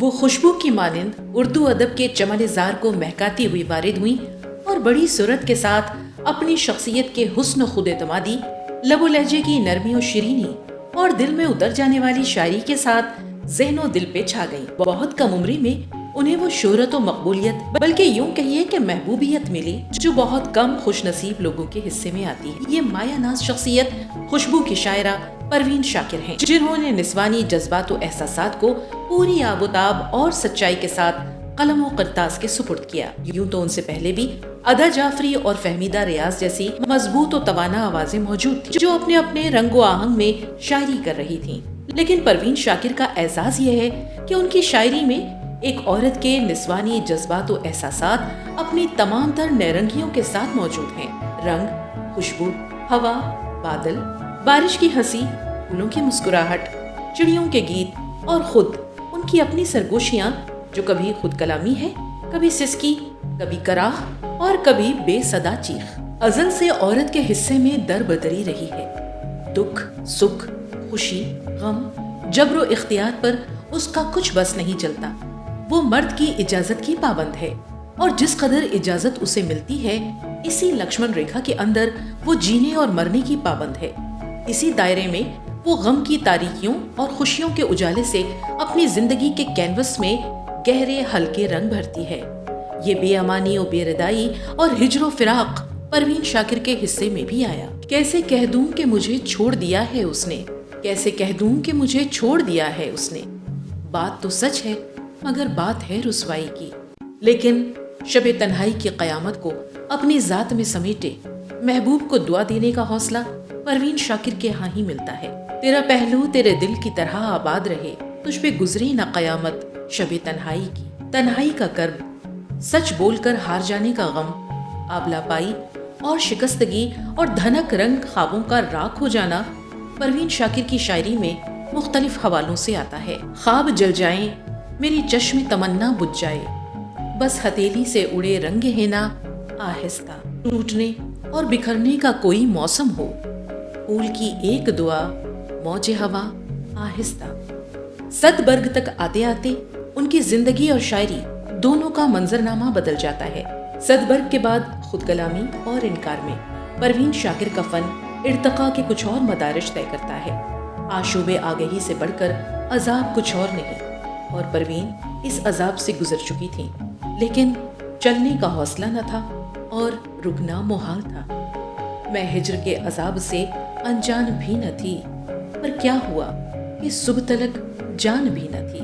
वो खुशबू की मानिंद उर्दू अदब के चमन ज़ार को महकाती हुई वारिद हुई और बड़ी सूरत के साथ अपनी शख्सियत के हुस्न खुद एतमादी, लबो लहजे की नरमी और शिरीनी और दिल में उतर जाने वाली शायरी के साथ ज़हनो दिल पे छा गई। बहुत कम उम्री में उन्हें वो शोहरत और मकबूलियत, बल्कि यूं कहिए कि महबूबियत मिली जो बहुत कम खुशनसीब लोगों के हिस्से में आती है। ये मायानाज शख्सियत खुशबू की शायरा परवीन शाकिर हैं, जिन्होंने निस्वानी जज्बात और एहसासात को पूरी आबोताब और सच्चाई के साथ कलम और करतास के सुपुर्द किया। यूं तो उनसे पहले भी अदा जाफरी और फहमीदा रियाज जैसी मजबूत और तवाना आवाजें मौजूद थी, जो अपने अपने रंगो आहंग में शायरी कर रही थी। लेकिन परवीन शाकिर का एजाज ये है कि उनकी शायरी में एक औरत के निस्वानी जज्बात और एहसासात अपनी तमाम तर नैरंगियों के साथ मौजूद हैं। रंग, खुशबू, हवा, बादल, बारिश की हंसी, फूलों की मुस्कुराहट, चिड़ियों के गीत और खुद उनकी अपनी सरगोशियां, जो कभी खुद कलामी है, कभी सिसकी, कभी कराह और कभी बेसदा चीख। अज़ल से औरत के हिस्से में दरबदरी रही है। दुख, सुख, खुशी, गम, जब्र इख्तियार पर उसका कुछ बस नहीं चलता। वो मर्द की इजाजत की पाबंद है और जिस कदर इजाजत उसे मिलती है, इसी लक्ष्मण रेखा के अंदर वो जीने और मरने की पाबंद है। इसी दायरे में वो गम की तारीकियों और खुशियों के उजाले से अपनी जिंदगी के कैनवस में गहरे हल्के रंग भरती है। ये बेअमानी और बेरदाई और हिजरो फिराक परवीन शाकिर के हिस्से में भी आया। कैसे कह दूं कि मुझे छोड़ दिया है उसने, कैसे कह दूं कि मुझे छोड़ दिया है उसने। बात तो सच है मगर बात है रुसवाई की। लेकिन शबे तन्हाई की कयामत को अपनी जात में समेटे महबूब को दुआ देने का हौसला परवीन शाकिर के यहाँ ही मिलता है। तेरा पहलू तेरे दिल की तरह आबाद रहे, तुझ पे गुजरे न कयामत शबे तन्हाई की। तन्हाई का कर्ब, सच बोलकर हार जाने का गम, आबला पाई और शिकस्तगी और धनक रंग ख्वाबों का राख हो जाना परवीन शाकिर की शायरी में मुख्तलिफ हवालों से आता है। ख्वाब जल जाएं, मेरी चश्म तमन्ना बुझ जाए, बस हथेली से उड़े रंग है ना आहिस्ता। टूटने और बिखरने का कोई मौसम हो, फूल की एक दुआ मौजे हवा आहिस्ता। सदबर्ग तक आते आते उनकी जिंदगी और शायरी दोनों का मंजरनामा बदल जाता है। सदबर्ग के बाद खुद कलामी और इनकार में परवीन शाकिर का फन इर्तका के कुछ और मदारिज तय करता है। आशूबे आगही से बढ़कर अजाब कुछ और नहीं, और परवीन इस अजाब से गुजर चुकी थी, लेकिन चलने का हौसला न था और रुकना मुहाल था। मैं हिज्र के अजाब से अनजान भी न थी, पर क्या हुआ कि सुबह तलक जान भी न थी।